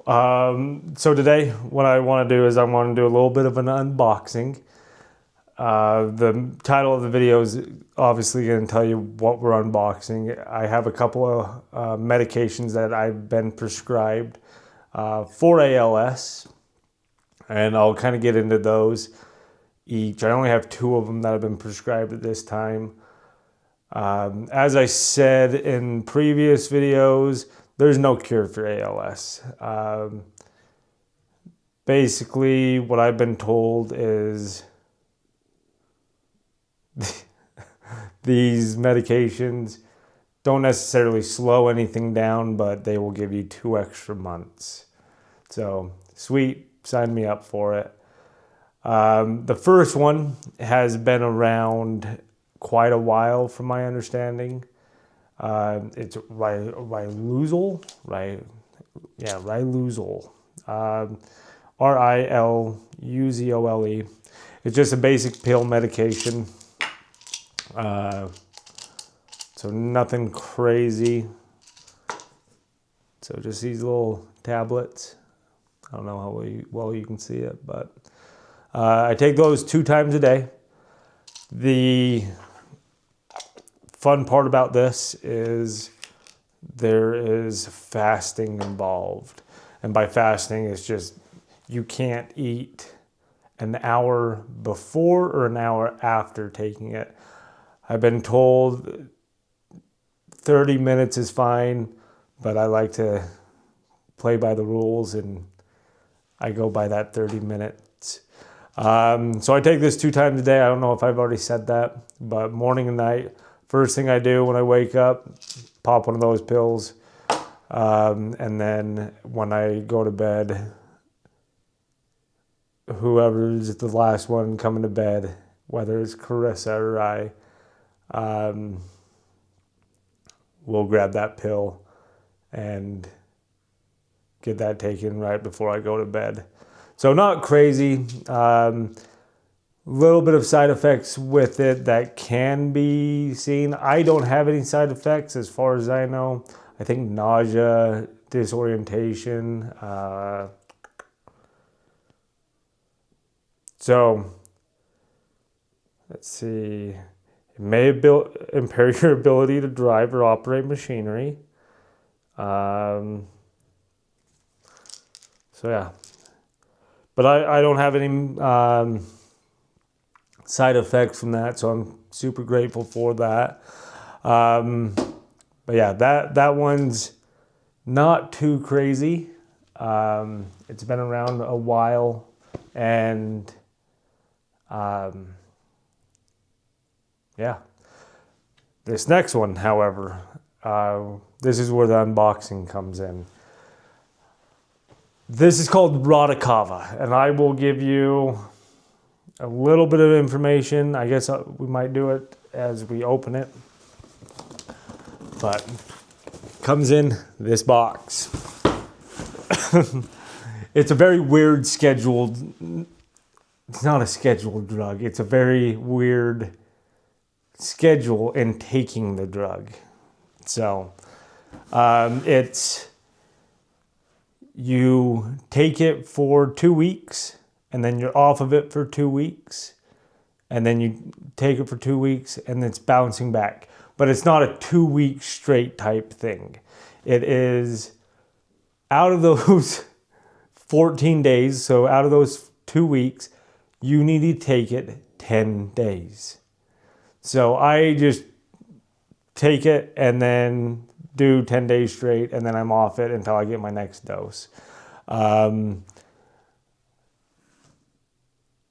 So today, what I want to do is I want to do a little bit of an unboxing. The title of the video is obviously going to tell you what we're unboxing. I have a couple of medications that I've been prescribed for ALS, and I'll kind of get into those each. I only have 2 of them that have been prescribed at this time. As I said in previous videos, there's no cure for ALS. Basically, what I've been told is these medications don't necessarily slow anything down, but they will give you 2 extra months. So, sweet, sign me up for it. The first one has been around quite a while from my understanding. It's Riluzole, Riluzole. Riluzole. It's just a basic pill medication. So nothing crazy. So just these little tablets. I don't know how well you can see it, but I take those 2 times a day. The fun part about this is there is fasting involved. And by fasting, it's just you can't eat an hour before or an hour after taking it. I've been told 30 minutes is fine, but I like to play by the rules and I go by that 30 minutes. So I take this 2 times a day. I don't know if I've already said that, but morning and night. First thing I do when I wake up, pop one of those pills. And then when I go to bed, whoever's the last one coming to bed, whether it's Carissa or I, we'll grab that pill and get that taken right before I go to bed. So not crazy. Little bit of side effects with it that can be seen. I don't have any side effects as far as I know. I think nausea, disorientation. So let's see. It may impair your ability to drive or operate machinery. So yeah. But I don't have any side effects from that, so I'm super grateful for that. But yeah, that one's not too crazy. It's been around a while, and yeah. This next one, however, this is where the unboxing comes in. This is called Radicava, and I will give you a little bit of information. I guess we might do it as we open it. But comes in this box. It's a very weird scheduled, it's not a scheduled drug. It's a very weird schedule in taking the drug. So you take it for 2 weeks, and then you're off of it for 2 weeks, and then you take it for 2 weeks, and it's bouncing back. But it's not a 2-week straight type thing. It is out of those 14 days, so out of those 2 weeks, you need to take it 10 days. So I just take it and then do 10 days straight, and then I'm off it until I get my next dose.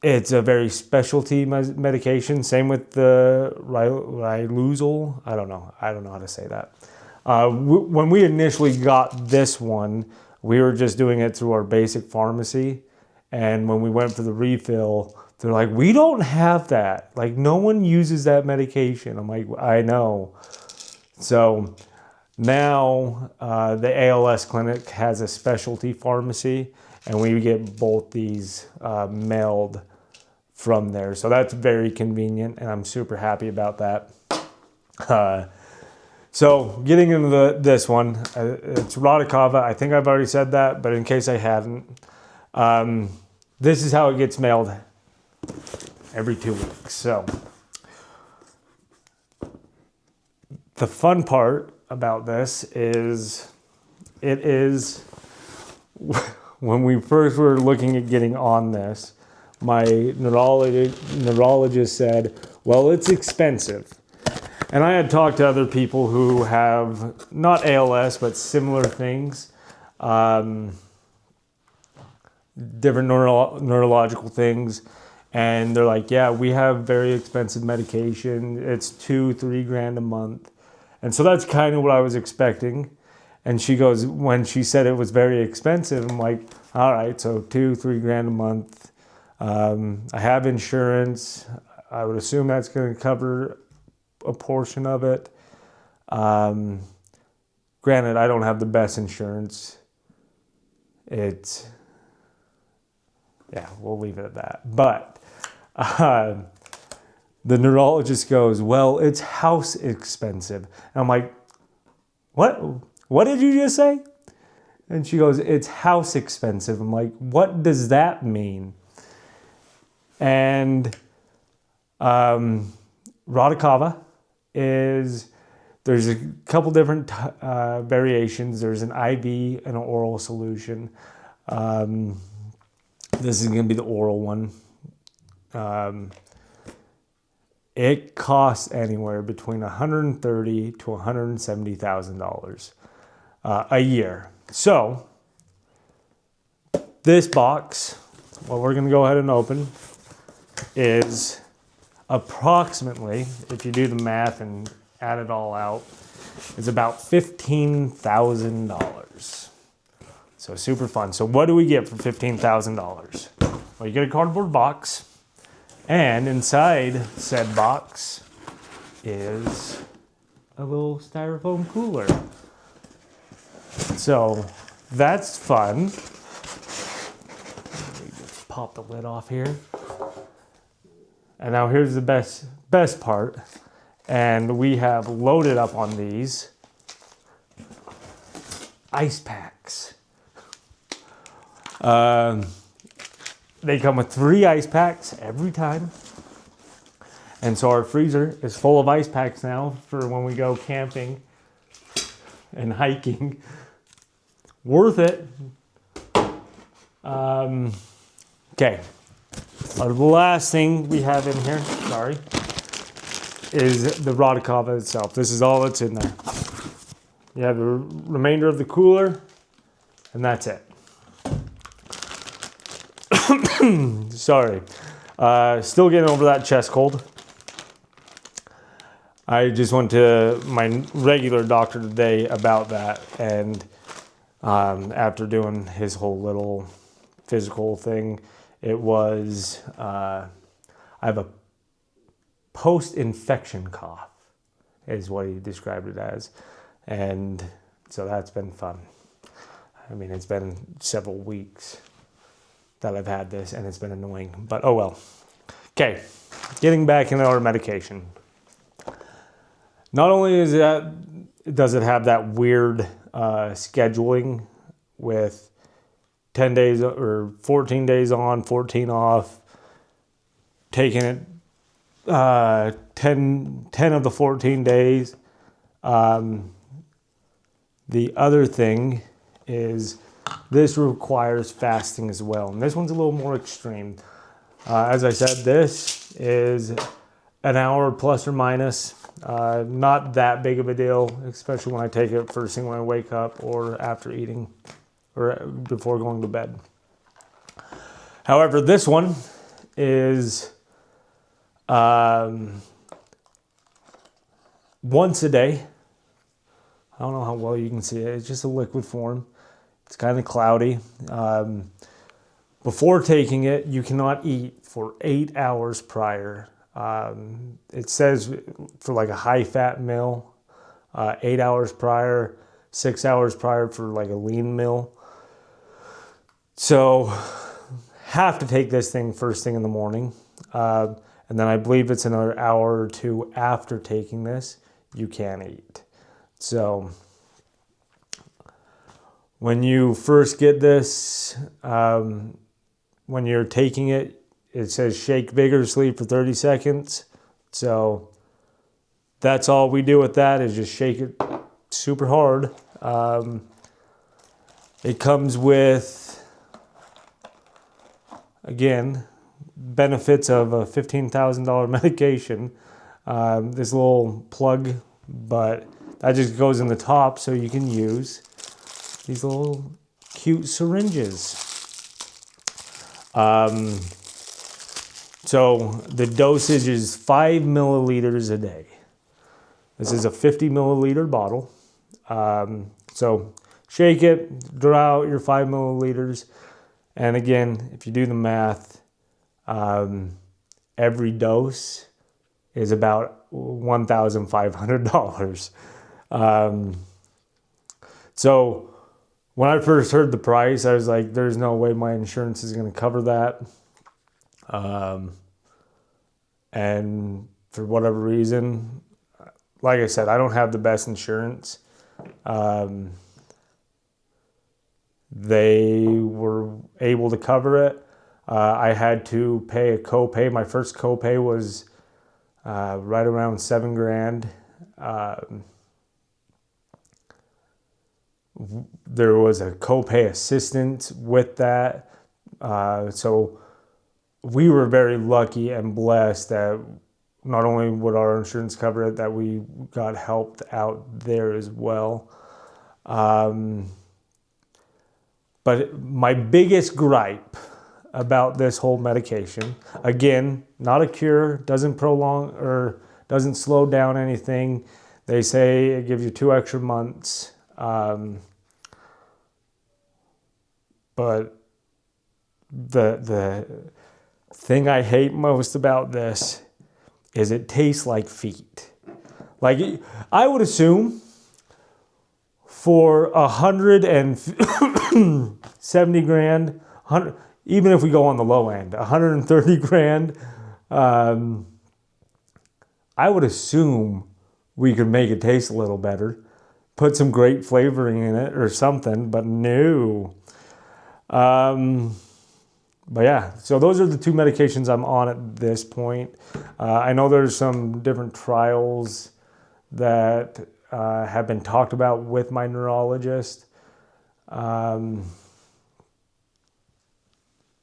It's a very specialty medication. Same with the Riluzole. I don't know how to say that. When we initially got this one, we were just doing it through our basic pharmacy. And when we went for the refill, they're like, we don't have that. Like, no one uses that medication. I'm like, I know. So now the ALS clinic has a specialty pharmacy, and we get both these mailed from there. So that's very convenient, and I'm super happy about that. So getting into this one, it's Radicava. I think I've already said that, but in case I hadn't, this is how it gets mailed every 2 weeks. So the fun part about this is, it is, when we first were looking at getting on this, my neurologist said, well, it's expensive. And I had talked to other people who have, not ALS, but similar things, different neurological things. And they're like, yeah, we have very expensive medication. It's $2-3 grand a month. And so that's kind of what I was expecting. And she goes, when she said it was very expensive, I'm like, all right, so $2-3 grand a month. I have insurance. I would assume that's going to cover a portion of it. Granted, I don't have the best insurance. Yeah, we'll leave it at that. But the neurologist goes, well, it's house expensive. And I'm like, what? What did you just say? And she goes, it's house expensive. I'm like, what does that mean? And Radicava is, there's a couple different variations. There's an IV and an oral solution. This is going to be the oral one. It costs anywhere between $130,000 to $170,000 a year. So this box, what we're going to go ahead and open, is approximately, if you do the math and add it all out, is about $15,000. So super fun. So what do we get for $15,000? Well, you get a cardboard box, and inside said box is a little styrofoam cooler. So that's fun. Let me just pop the lid off here. And now here's the best part. And we have loaded up on these ice packs. They come with 3 ice packs every time. And so our freezer is full of ice packs now for when we go camping and hiking. Worth it. Okay. The last thing we have in here, sorry, is the Radicava itself. This is all that's in there. You have the remainder of the cooler, and that's it. Sorry. Still getting over that chest cold. I just went to my regular doctor today about that, and after doing his whole little physical thing, it was, I have a post-infection cough, is what he described it as. And so that's been fun. I mean, it's been several weeks that I've had this, and it's been annoying, but oh well. Okay, getting back into our medication. Not only does it have that weird scheduling with 10 days or 14 days on, 14 off, taking it 10 of the 14 days. The other thing is this requires fasting as well. And this one's a little more extreme. As I said, this is an hour plus or minus. Not that big of a deal, especially when I take it first thing when I wake up or after eating or before going to bed. However, this one is once a day. I don't know how well you can see it. It's just a liquid form. It's kind of cloudy. Before taking it, you cannot eat for 8 hours prior. It says for like a high-fat meal, 8 hours prior, 6 hours prior for like a lean meal. So have to take this thing first thing in the morning. And then I believe it's another hour or two after taking this, you can eat. So when you first get this, when you're taking it, it says shake vigorously for 30 seconds. So that's all we do with that, is just shake it super hard. It comes with, again, benefits of a $15,000 medication. This little plug, but that just goes in the top, so you can use these little cute syringes. So the dosage is 5 milliliters a day. This is a 50 milliliter bottle. So shake it, draw out your 5 milliliters. And again, if you do the math, every dose is about $1,500. So when I first heard the price, I was like, there's no way my insurance is going to cover that. And for whatever reason, like I said, I don't have the best insurance. They were able to cover it. I had to pay a copay. My first copay was right around $7,000. There was a copay assistant with that. So we were very lucky and blessed that not only would our insurance cover it, that we got helped out there as well. But my biggest gripe about this whole medication, again, not a cure, doesn't prolong or doesn't slow down anything. They say it gives you 2 extra months. But the thing I hate most about this is it tastes like feet. Like, I would assume for $170,000, even if we go on the low end, $130,000, I would assume we could make it taste a little better, put some great flavoring in it or something, but no. But yeah, so those are the 2 medications I'm on at this point. I know there's some different trials that have been talked about with my neurologist.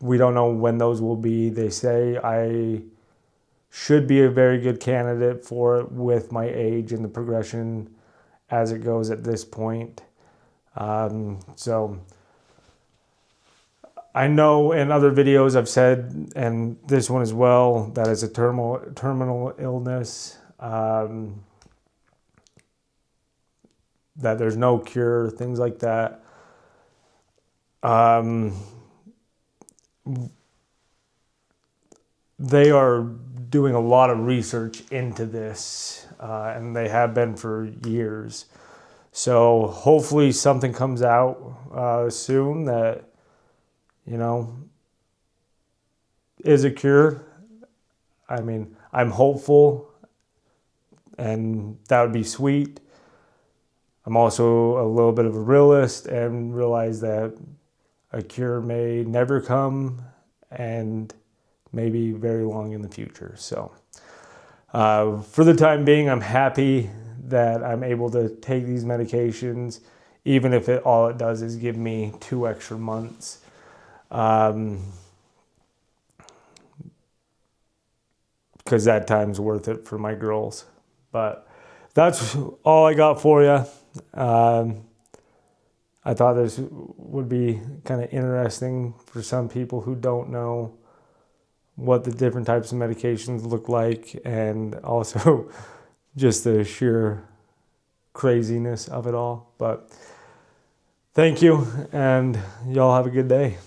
We don't know when those will be. They say I should be a very good candidate for it with my age and the progression as it goes at this point. So I know in other videos I've said, and this one as well, that it's a terminal illness, that there's no cure, things like that. They are doing a lot of research into this, and they have been for years. So hopefully something comes out soon that, you know, is a cure. I mean, I'm hopeful, and that would be sweet. I'm also a little bit of a realist and realize that a cure may never come and maybe very long in the future. So for the time being, I'm happy that I'm able to take these medications, even if all it does is give me 2 extra months. Because that time's worth it for my girls. But that's all I got for you. I thought this would be kind of interesting for some people who don't know what the different types of medications look like, and also just the sheer craziness of it all. But thank you, and y'all have a good day.